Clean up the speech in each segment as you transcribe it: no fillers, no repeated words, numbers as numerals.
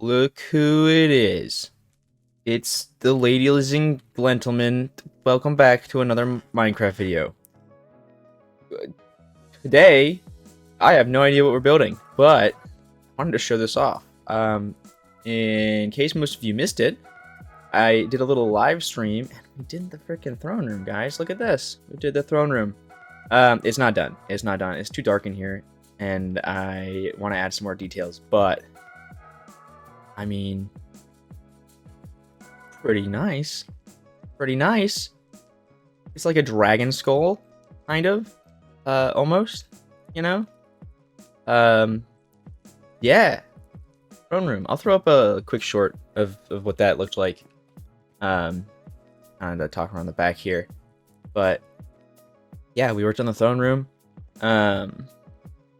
look who it is. It's the ladies and gentlemen. Welcome back to another Minecraft video. Today, I have no idea what we're building, but I wanted to show this off. In case most of you missed it, I did a little live stream, and we did the freaking throne room, guys. Look at this. We did the throne room. It's not done. It's not done. It's too dark in here, and I want to add some more details, but I mean, pretty nice. Pretty nice. It's like a dragon skull, kind of, almost, you know? Yeah. Throne room. I'll throw up a quick short of what that looked like. Kind of talk around the back here. But, yeah, we worked on the throne room. What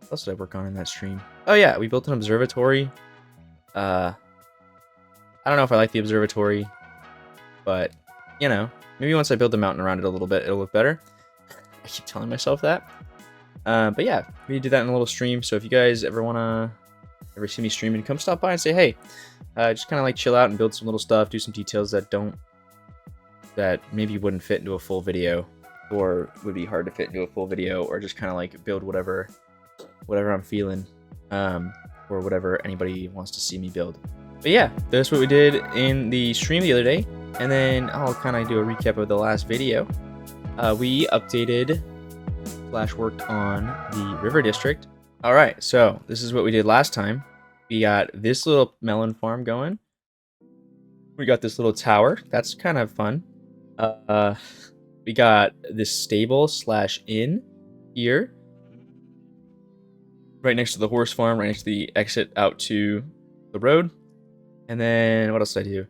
else did I work on in that stream? Oh, yeah, we built an observatory. I don't know if I like the observatory, but, you know, maybe once I build the mountain around it a little bit, it'll look better. I keep telling myself that. But yeah, we did that in a little stream, so if you guys ever see me streaming, come stop by and say, hey, just kind of like chill out and build some little stuff, do some details that maybe wouldn't fit into a full video, or would be hard to fit into a full video, or just kind of like build whatever I'm feeling, or whatever anybody wants to see me build. But yeah, that's what we did in the stream the other day, and then I'll kind of do a recap of the last video. We updated / worked on the river district. All right, so this is what we did last time. We got this little melon farm going. We got this little tower. That's kind of fun. We got this stable / inn here, right next to the horse farm, right next to the exit out to the road. And then what else did I do?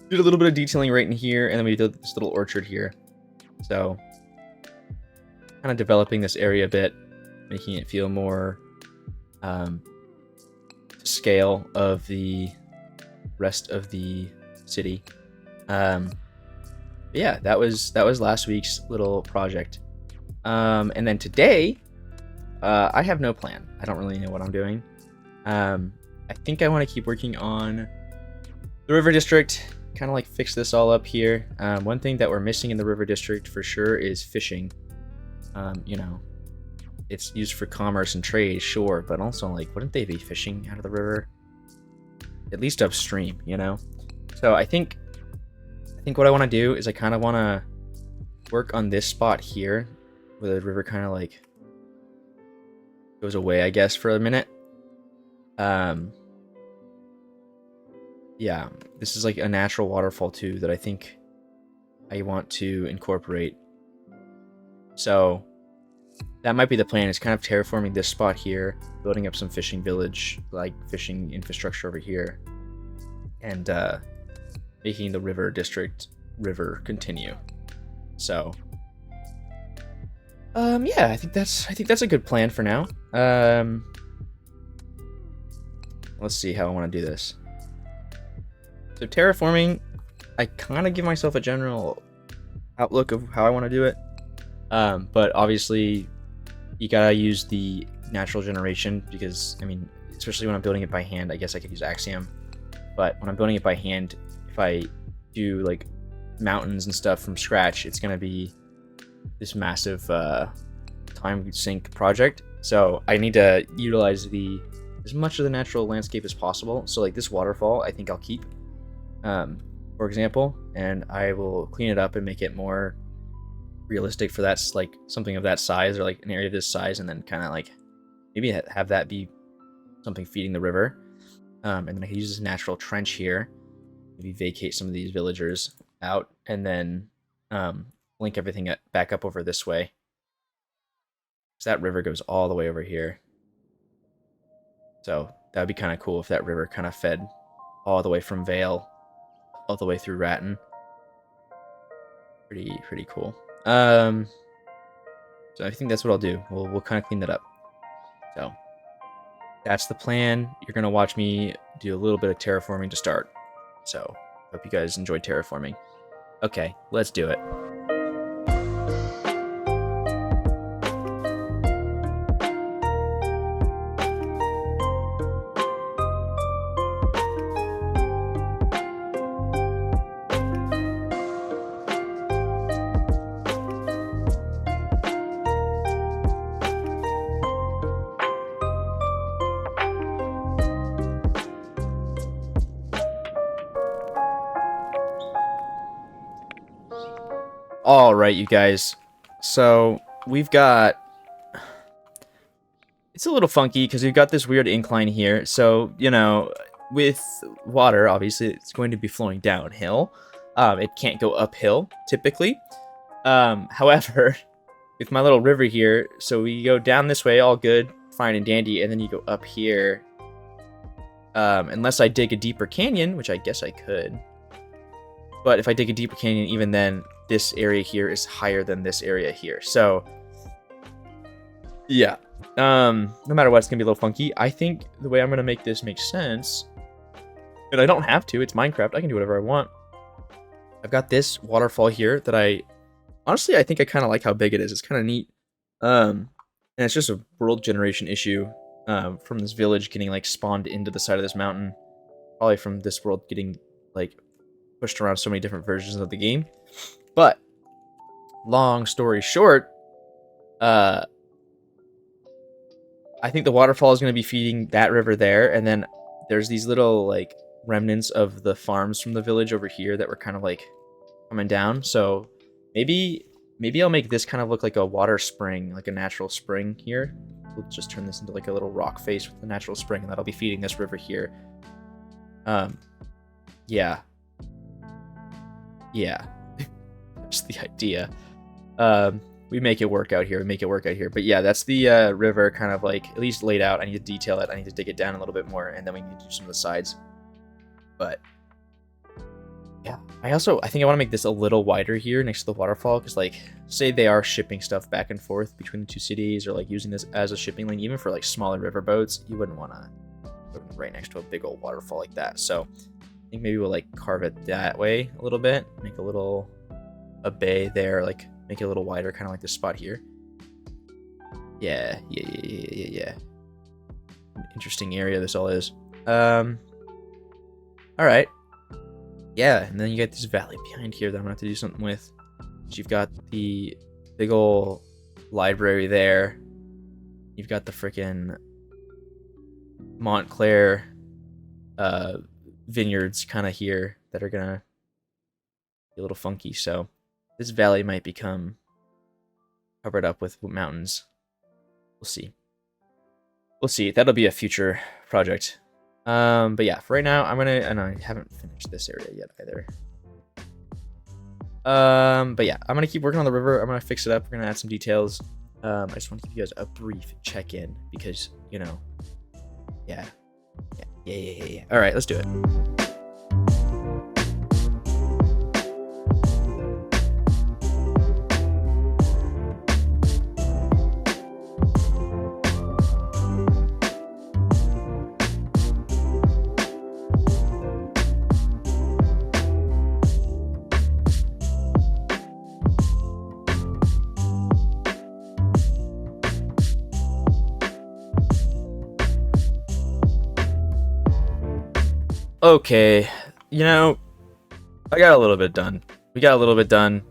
Did a little bit of detailing right in here, and then we did this little orchard here. So kind of developing this area a bit, making it feel more to scale of the rest of the city. Yeah, that was last week's little project. And then today, I have no plan. I don't really know what I'm doing. I think I want to keep working on the river district, kind of like fix this all up here. One thing that we're missing in the river district for sure is fishing. You know, it's used for commerce and trade, sure, but also like, wouldn't they be fishing out of the river? At least upstream, you know? So I think what I want to do is I kind of want to work on this spot here where the river kind of like goes away, I guess, for a minute. Yeah, this is like a natural waterfall too that I think I want to incorporate. So that might be the plan, is kind of terraforming this spot here, building up some fishing village, like fishing infrastructure over here, and making the river district continue. So yeah, I think that's a good plan for now. Let's see how I want to do this. So terraforming, I kind of give myself a general outlook of how I want to do it. But obviously you gotta use the natural generation, because I mean, especially when I'm building it by hand, I guess I could use Axiom, but when I'm building it by hand, if I do like mountains and stuff from scratch, it's gonna be this massive time sink project. So I need to utilize as much of the natural landscape as possible. So like this waterfall, I think I'll keep, for example, and I will clean it up and make it more realistic for that's like something of that size, or like an area of this size, and then kind of like maybe have that be something feeding the river. And then I can use this natural trench here, maybe vacate some of these villagers out, and then link everything back up over this way, because that river goes all the way over here. So that would be kind of cool if that river kind of fed all the way from Vale all the way through Ratton. Pretty cool. So I think that's what I'll do. We'll kind of clean that up. So that's the plan. You're gonna watch me do a little bit of terraforming to start. So hope you guys enjoyed terraforming. Okay, let's do it. All right, you guys. So we've got. It's a little funky because we've got this weird incline here. So you know, with water, obviously it's going to be flowing downhill. It can't go uphill typically. However, with my little river here, so we go down this way, all good, fine and dandy, and then you go up here. Unless I dig a deeper canyon, which I guess I could. But if I dig a deeper canyon, even then, this area here is higher than this area here. So, yeah. No matter what, it's going to be a little funky. I think the way I'm going to make this make sense, and I don't have to, it's Minecraft, I can do whatever I want. I've got this waterfall here that honestly, I think I kind of like how big it is. It's kind of neat. And it's just a world generation issue from this village getting, like, spawned into the side of this mountain. Probably from this world getting, like, pushed around so many different versions of the game. But, long story short, I think the waterfall is going to be feeding that river there, and then there's these little, like, remnants of the farms from the village over here that were kind of, like, coming down. So maybe I'll make this kind of look like a water spring, like a natural spring here. We'll just turn this into, like, a little rock face with a natural spring, and that'll be feeding this river here. Yeah. That's the idea. We make it work out here. But yeah, that's the river kind of, like, at least laid out. I need to detail it. I need to dig it down a little bit more, and then we need to do some of the sides. But yeah, I think I want to make this a little wider here next to the waterfall, because, like, say they are shipping stuff back and forth between the two cities, or, like, using this as a shipping lane, even for, like, smaller river boats, you wouldn't want to put it right next to a big old waterfall like that. So I think maybe we'll, like, carve it that way a little bit, make a bay there, like, make it a little wider, kind of like this spot here. Yeah. Interesting area this all is. All right. Yeah, and then you get this valley behind here that I'm gonna have to do something with. You've got the big ol' library there. You've got the frickin' Montclair vineyards kind of here that are gonna be a little funky. So this valley might become covered up with mountains. We'll see. That'll be a future project. But yeah, for right now, and I haven't finished this area yet either. But yeah, I'm gonna keep working on the river. I'm gonna fix it up. We're gonna add some details. I just want to give you guys a brief check-in because, you know, yeah. All right, let's do it. Okay, you know, I got a little bit done. We got a little bit done.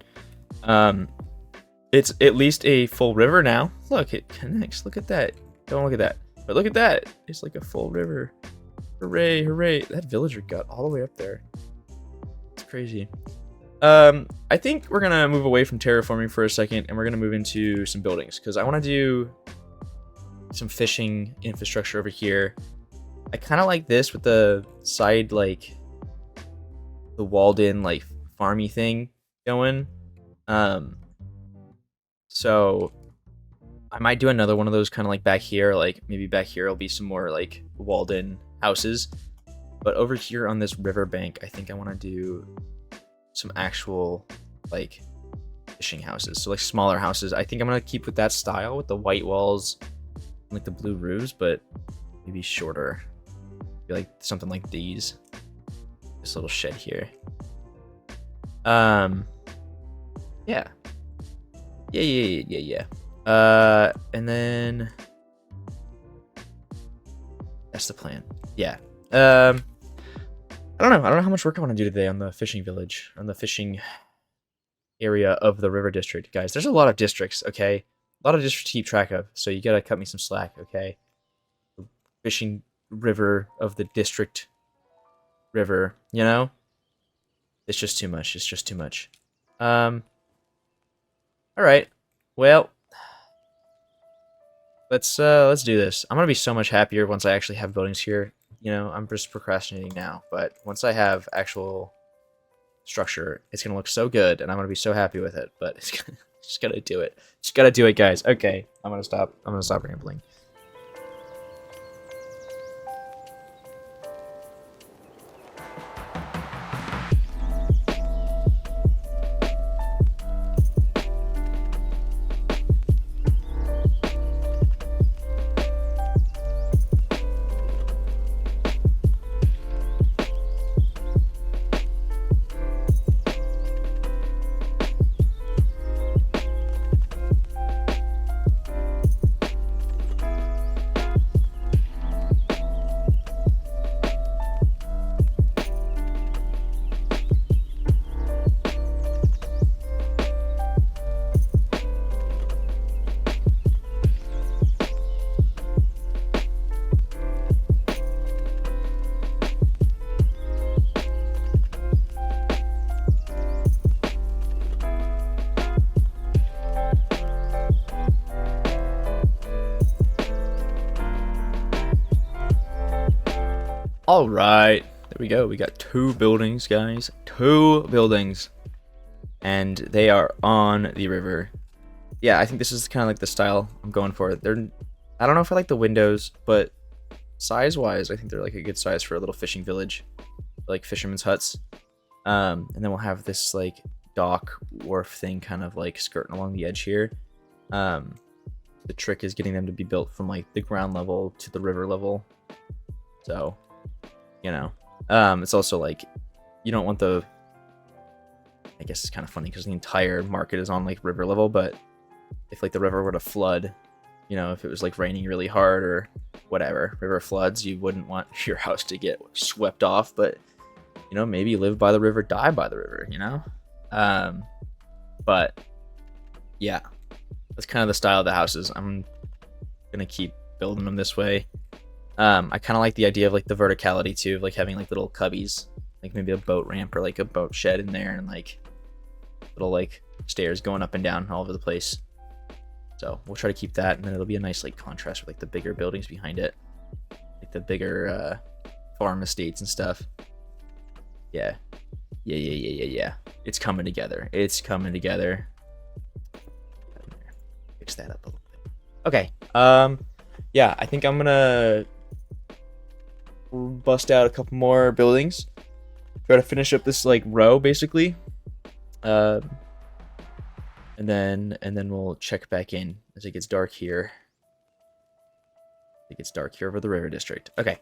It's at least a full river now. Look, it connects. Look at that. Don't look at that. But look at that. It's like a full river. Hooray, hooray. That villager got all the way up there. It's crazy. I think we're going to move away from terraforming for a second, and we're going to move into some buildings, because I want to do some fishing infrastructure over here. I kind of like this with the side, like, the walled-in, like, farmy thing going. So I might do another one of those kind of like back here. Like, maybe back here will be some more, like, walled-in houses. But over here on this riverbank, I think I want to do some actual, like, fishing houses. So, like, smaller houses. I think I'm going to keep with that style with the white walls and, like, the blue roofs, but maybe shorter. Like something like these. This little shed here. Yeah. And then that's the plan. Yeah. I don't know how much work I want to do today on the fishing village, on the fishing area of the river district, guys. There's a lot of districts, okay? A lot of districts to keep track of, so you gotta cut me some slack, okay? Fishing river of the district river, you know? It's just too much. All right. Well, let's do this. I'm gonna be so much happier once I actually have buildings here. You know, I'm just procrastinating now, but once I have actual structure, it's gonna look so good, and I'm gonna be so happy with it. But it's gonna, just gotta do it. Just gotta do it, guys. Okay, I'm gonna stop. I'm gonna stop rambling. All right, there we go. We got 2 buildings, guys. 2 buildings, and they are on the river. Yeah, I think this is kind of like the style I'm going for. I don't know if I like the windows, but size-wise, I think they're like a good size for a little fishing village, like fishermen's huts. And then we'll have this like dock wharf thing kind of like skirting along the edge here. The trick is getting them to be built from like the ground level to the river level. So, you know, it's also like you don't want the, I guess it's kind of funny because the entire market is on like river level, but if like the river were to flood, you know, if it was like raining really hard or whatever, river floods, you wouldn't want your house to get swept off, but you know, maybe live by the river, die by the river, you know? But yeah, that's kind of the style of the houses. I'm gonna keep building them this way. I kind of like the idea of like the verticality too, of like having like little cubbies, like maybe a boat ramp or like a boat shed in there, and like little like stairs going up and down all over the place. So we'll try to keep that, and then it'll be a nice like contrast with like the bigger buildings behind it, like the bigger farm estates and stuff. Yeah. It's coming together. It's coming together. Fix that up a little bit. Okay. Yeah, I think I'm gonna bust out a couple more buildings. Try to finish up this like row basically. And then we'll check back in as it gets dark here. It gets dark here over the river district. Okay.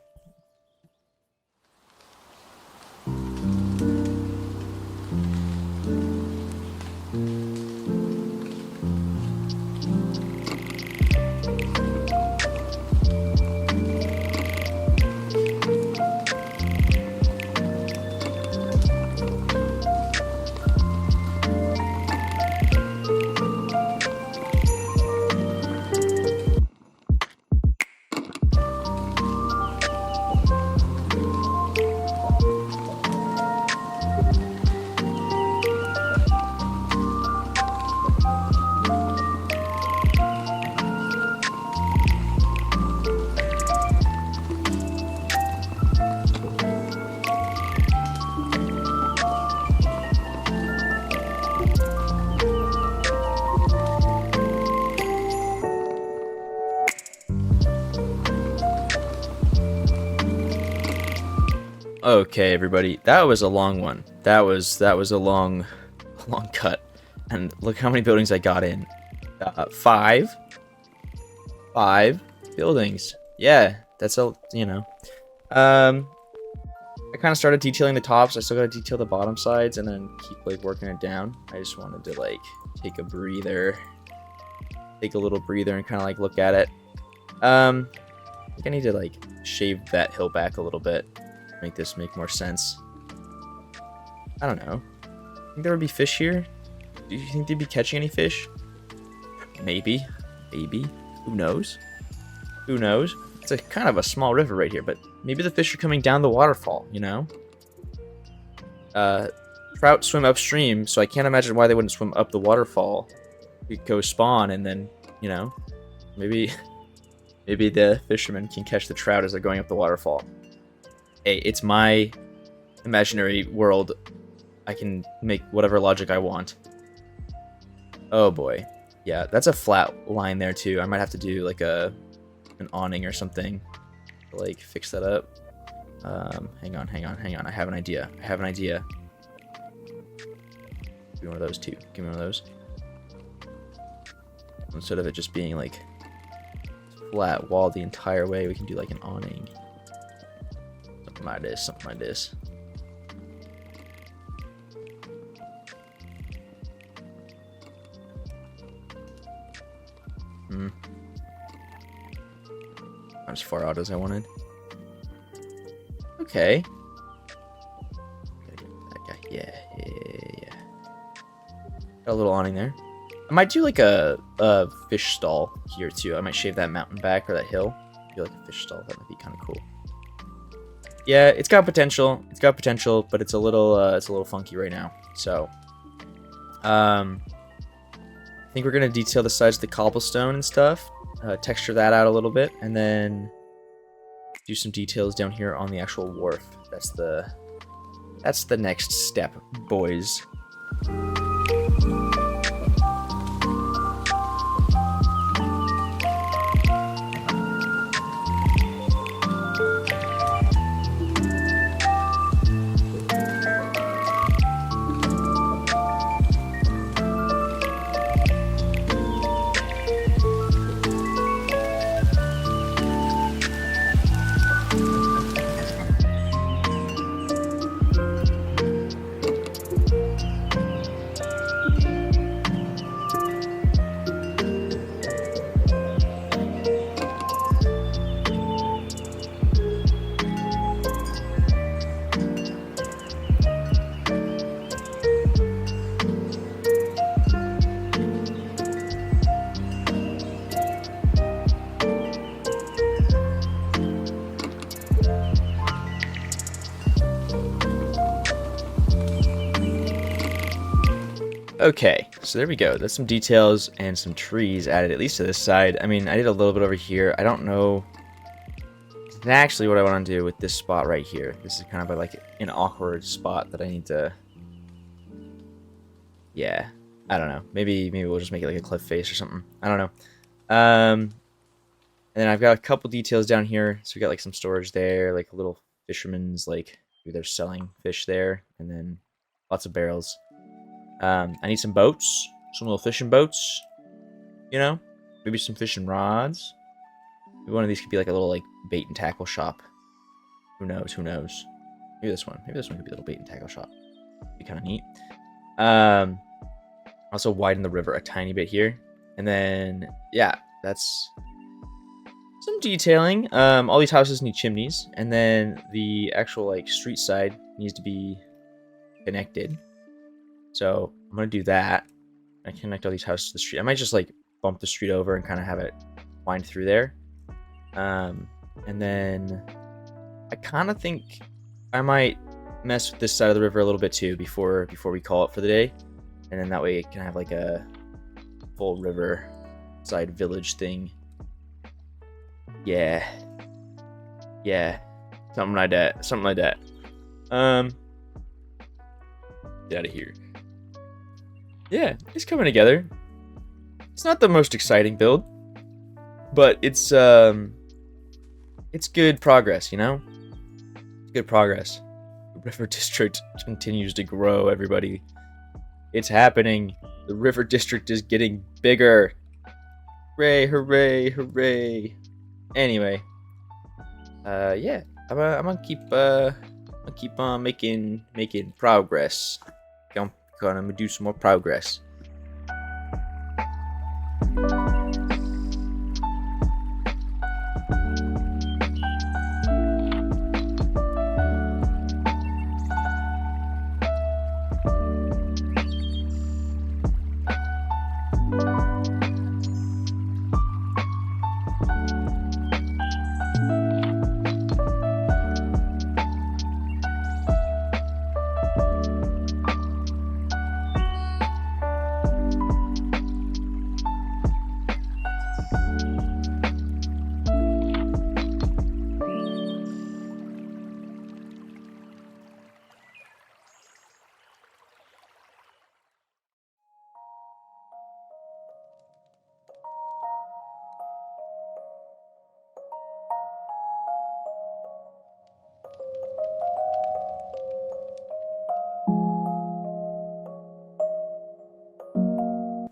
Okay, everybody, that was a long one. That was a long cut, and look how many buildings I got in. 5 buildings. Yeah, that's a, you know. I kind of started detailing the tops. I still gotta detail the bottom sides, and then keep like working it down. I just wanted to like take a breather, take a little breather, and kind of like look at it. I think I need to like shave that hill back a little bit. Make this make more sense. I don't know. Think there would be fish here? Do you think they'd be catching any fish? Maybe. Who knows? It's a kind of a small river right here, but maybe the fish are coming down the waterfall, you know? Trout swim upstream, so I can't imagine why they wouldn't swim up the waterfall. we go spawn, and then, you know, maybe the fisherman can catch the trout as they're going up the waterfall. Hey, it's my imaginary world. I can make whatever logic I want. Oh boy. Yeah, that's a flat line there too. I might have to do like an awning or something to like fix that up. Hang on. I have an idea. Give me one of those too. Give me one of those. Instead of it just being like flat wall the entire way, we can do like an awning. Something like this. Not as far out as I wanted. Okay. Yeah. Got a little awning there. I might do like a fish stall here too. I might shave that mountain back or that hill. Do like a fish stall. That might be kind of cool. Yeah, it's got potential. But it's a little funky right now. So, I think we're gonna detail the sides of the cobblestone and stuff. Texture that out a little bit, and then do some details down here on the actual wharf. That's the next step, boys. Okay, so there we go. That's some details and some trees added, at least to this side. I mean, I did a little bit over here. I don't know exactly what I want to do with this spot right here. This is kind of like an awkward spot that I need to... Yeah, I don't know. Maybe we'll just make it like a cliff face or something. I don't know. And then I've got a couple details down here. So we got like some storage there, like a little fisherman's, like maybe they're selling fish there, and then lots of barrels. I need some boats, some little fishing boats, you know, maybe some fishing rods. Maybe one of these could be like a little like bait and tackle shop. Who knows? Maybe this one could be a little bait and tackle shop. Be kind of neat. Also widen the river a tiny bit here, and then yeah, that's some detailing. All these houses need chimneys, and then the actual like street side needs to be connected. So I'm going to do that. I connect all these houses to the street. I might just like bump the street over and kind of have it wind through there. And then I kind of think I might mess with this side of the river a little bit too before we call it for the day. And then that way it can have like a full river side village thing. Yeah. Something like that. Get out of here. Yeah, it's coming together. It's not the most exciting build, but it's good progress, you know? It's good progress. The River District continues to grow, everybody. It's happening. The River District is getting bigger. Hooray. Anyway. Yeah. I'm gonna keep on making progress. Gonna do some more progress.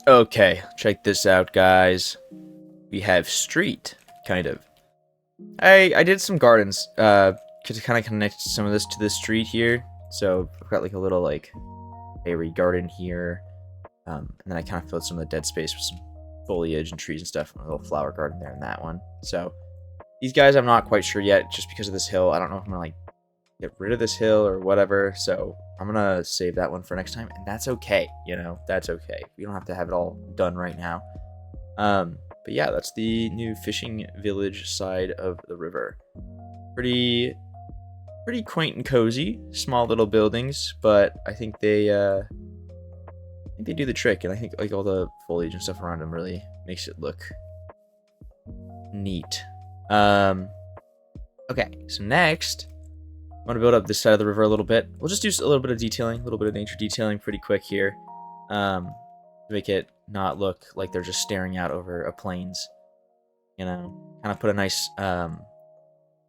Okay, check this out, guys. We have street, kind of. I did some gardens, to kind of connect some of this to the street here. So I've got like a little like airy garden here, and then I kind of filled some of the dead space with some foliage and trees and stuff, and a little flower garden there in that one. So these guys, I'm not quite sure yet, just because of this hill. I don't know if I'm gonna like get rid of this hill or whatever. So I'm gonna save that one for next time, and that's okay. You know, that's okay. We don't have to have it all done right now. But yeah, that's the new fishing village side of the river. Pretty quaint and cozy. Small little buildings, but I think they do the trick, and I think like all the foliage and stuff around them really makes it look neat. Okay, so next I'm gonna build up this side of the river a little bit. We'll just do a little bit of detailing, a little bit of nature detailing pretty quick here. To make it not look like they're just staring out over a plains. You know, kind of put a nice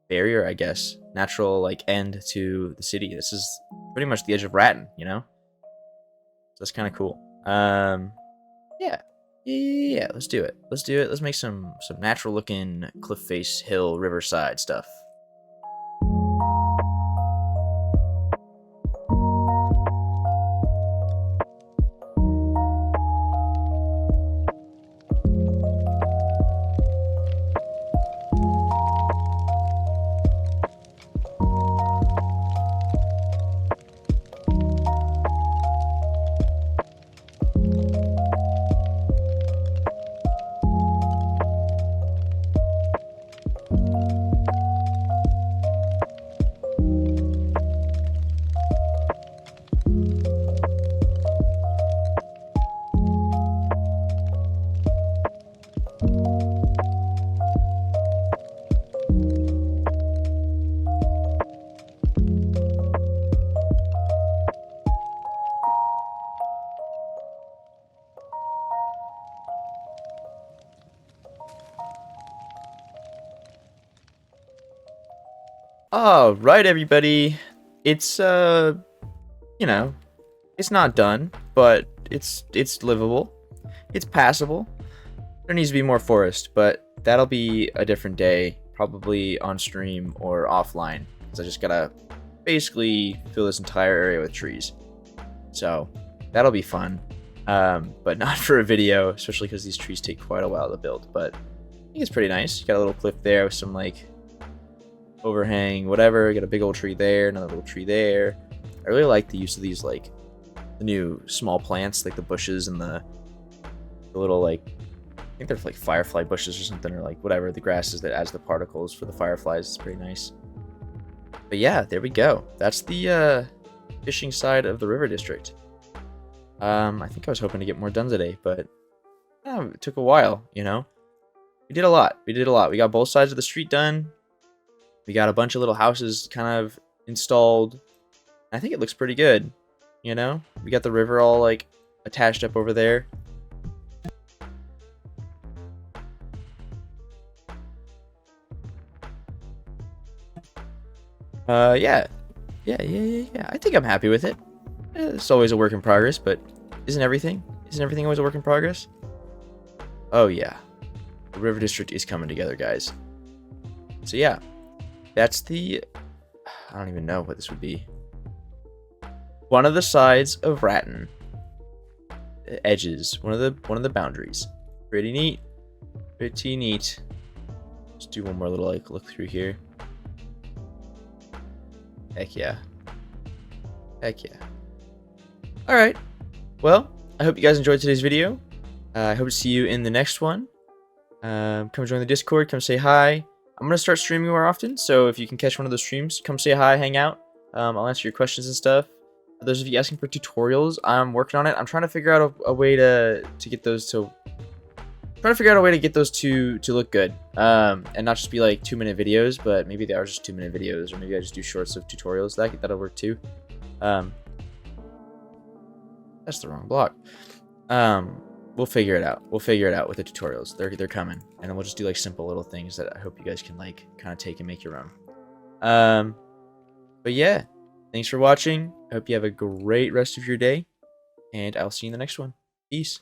barrier, I guess, natural like end to the city. This is pretty much the edge of Ratton, you know. So that's kind of cool. Yeah. Let's do it. Let's make some natural looking cliff face, hill, riverside stuff. All right, everybody. It's you know, it's not done, but it's livable. It's passable. There needs to be more forest, but that'll be a different day, probably on stream or offline, because I just gotta basically fill this entire area with trees. So that'll be fun, but not for a video, especially because these trees take quite a while to build. But I think it's pretty nice. You got a little cliff there with some like overhang, whatever. Got a big old tree there, another little tree there. I really like the use of these like the new small plants, like the bushes and the little like I think they're like firefly bushes or something, or like whatever the grasses that adds the particles for the fireflies. It's pretty nice. But yeah, there we go. That's the fishing side of the river district. I think I was hoping to get more done today, but it took a while. You know, we did a lot. We got both sides of the street done. We got a bunch of little houses kind of installed. I think it looks pretty good. You know, we got the river all like attached up over there. Yeah. I think I'm happy with it. It's always a work in progress, but isn't everything always a work in progress? Oh yeah, the river district is coming together, guys. So yeah, that's the I don't even know what this would be. One of the sides of Ratton. Edges. One of the boundaries. Pretty neat. Pretty neat. Let's do one more little like look through here. Heck yeah. Heck yeah. Alright. Well, I hope you guys enjoyed today's video. I hope to see you in the next one. Come join the Discord. Come say hi. I'm going to start streaming more often, so if you can catch one of those streams, come say hi, hang out. I'll answer your questions and stuff. For those of you asking for tutorials, I'm working on it. I'm trying to figure out a way to get those to... trying to figure out a way to get those to look good. And not just be like 2-minute videos, but maybe they are just 2-minute videos, or maybe I just do shorts of tutorials. That'll work too. That's the wrong block. We'll figure it out. We'll figure it out with the tutorials. They're coming, and then we'll just do like simple little things that I hope you guys can like kind of take and make your own. But yeah, thanks for watching. I hope you have a great rest of your day, and I'll see you in the next one. Peace.